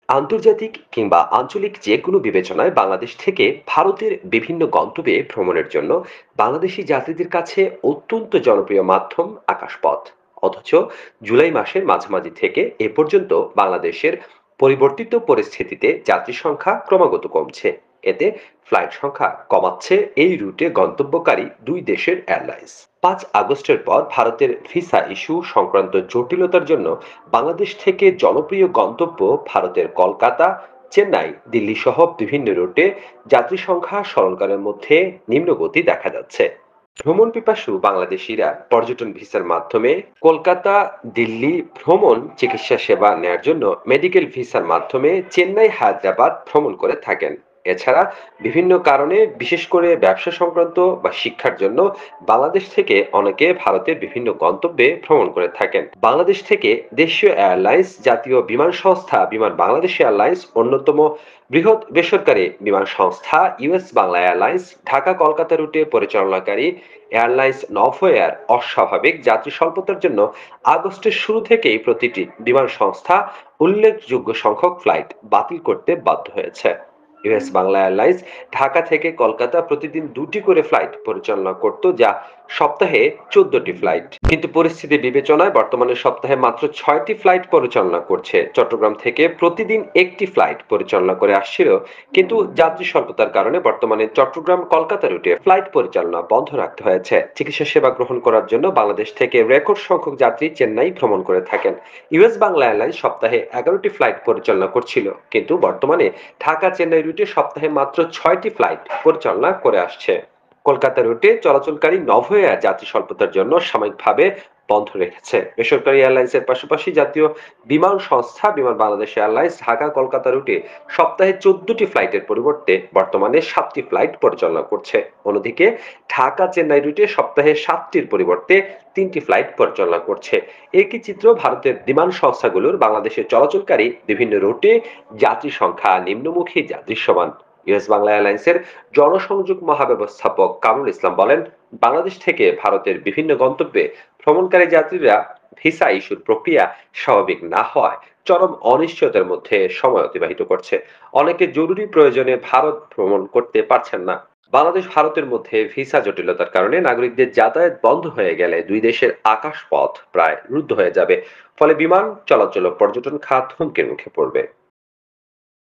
আন্তর্জাতিক কিংবা আঞ্চলিক যে কোনো বিবেচনায় বাংলাদেশ থেকে ভারতের বিভিন্ন গন্তব্যে ভ্রমণের জন্য বাংলাদেশি যাত্রীদের কাছে অত্যন্ত জনপ্রিয় মাধ্যম আকাশপথ। অথচ জুলাই মাসের মাঝামাঝি থেকে এ পর্যন্ত বাংলাদেশের পরিবর্তিত পরিস্থিতিতে যাত্রী সংখ্যা ক্রমাগত কমছে। এতে ফ্লাইট সংখ্যা কমাচ্ছে এই রুটে গন্তব্যকারী দুই দেশের এয়ারলাইন্স। 5 আগস্টের পর ভারতের ভিসা ইস্যু সংক্রান্ত জটিলতার জন্য বাংলাদেশ থেকে জনপ্রিয় গন্তব্য ভারতের কলকাতা, চেন্নাই, দিল্লি সহ বিভিন্ন রুটে যাত্রী সংখ্যা স্মরণকালের মধ্যে নিম্নগতি দেখা যাচ্ছে। ভ্রমণ পিপাসু বাংলাদেশিরা পর্যটন ভিসার মাধ্যমে কলকাতা, দিল্লি ভ্রমণ চিকিৎসা সেবা নেয়ার জন্য মেডিকেল ভিসার মাধ্যমে চেন্নাই, হায়দ্রাবাদ ভ্রমণ করে থাকেন। এছাড়া বিভিন্ন কারণে বিশেষ করে ব্যবসা সংক্রান্ত বা শিক্ষার জন্য বাংলাদেশ থেকে অনেকে ভারতের বিভিন্ন গন্তব্যে ভ্রমণ করে থাকেন। বাংলাদেশ থেকে দেশীয় এয়ারলাইন্স জাতীয় বিমান সংস্থা বিমান বাংলাদেশ এয়ারলাইন্স অন্যতম বৃহৎ বেসরকারি বিমান সংস্থা US-Bangla এয়ারলাইন্স ঢাকা কলকাতা রুটে পরিচালনাকারী এয়ারলাইন্স নভোএয়ার অস্বাভাবিক যাত্রী স্বল্পতার জন্য আগস্টের শুরু থেকেই প্রতিটি বিমান সংস্থা উল্লেখযোগ্য সংখ্যক ফ্লাইট বাতিল করতে বাধ্য হয়েছে। US-Bangla এয়ারলাইন্স ঢাকা থেকে কলকাতা প্রতিদিন 2টি করে ফ্লাইট পরিচালনা করত, যা সপ্তাহে 14টি ফ্লাইট। কিন্তু পরিস্থিতি বিবেচনায় বর্তমানে সপ্তাহে মাত্র 6টি ফ্লাইট পরিচালনা করছে। চট্টগ্রাম থেকে প্রতিদিন একটি ফ্লাইট পরিচালনা করে আসছিল, কিন্তু যাত্রী স্বল্পতার কারণে বর্তমানে চট্টগ্রাম কলকাতা রুটে ফ্লাইট পরিচালনা বন্ধ রাখতে হয়েছে। চিকিৎসা সেবা গ্রহণ করার জন্য বাংলাদেশ থেকে রেকর্ড সংখ্যক যাত্রী চেন্নাই ভ্রমণ করে থাকেন। US-Bangla এয়ারলাইন্স সপ্তাহে 11টি ফ্লাইট পরিচালনা করছিল, কিন্তু বর্তমানে ঢাকা চেন্নাই রুটে সপ্তাহে মাত্র 6টি ফ্লাইট পরিচালনা করে আসছে। কলকাতা রুটে চলাচলকারী নভোএয়ার যাত্রী স্বল্পতার জন্য সাময়িকভাবে বন্ধ রেখেছে। বেসরকারি এয়ারলাইন্সের পাশাপাশি জাতীয় বিমান সংস্থা বিমান বাংলাদেশ এয়ারলাইন্স ঢাকা কলকাতা রুটে সপ্তাহে 14টি ফ্লাইটের পরিবর্তে বর্তমানে 7টি ফ্লাইট পরিচালনা করছে। অন্যদিকে ঢাকা চেন্নাই রুটে সপ্তাহে 7টির পরিবর্তে 3টি ফ্লাইট পরিচালনা করছে। একই চিত্র ভারতের বিমান সংস্থাগুলোর বাংলাদেশে চলাচলকারী বিভিন্ন রুটে যাত্রী সংখ্যা নিম্নমুখী যা দৃশ্যমান। US-Bangla এয়ারলাইন্সের জনসংযোগ মহাব্যবস্থাপক কামরুল ইসলাম বলেন, বাংলাদেশ থেকে ভারতের বিভিন্ন গন্তব্যে ভ্রমণকারী যাত্রীরা ভিসা ইস্যুর প্রক্রিয়া স্বাভাবিক না হওয়ায় চরম অনিশ্চয়তার মধ্যে সময় অতিবাহিত করছে। অনেকে জরুরি প্রয়োজনে ভারত ভ্রমণ করতে পারছেন না। বাংলাদেশ ভারতের মধ্যে ভিসা জটিলতার কারণে নাগরিকদের যাতায়াত বন্ধ হয়ে গেলে দুই দেশের আকাশপথ প্রায় রুদ্ধ হয়ে যাবে। ফলে বিমান চলাচল ও পর্যটন খাত হুমকির মুখে পড়বে।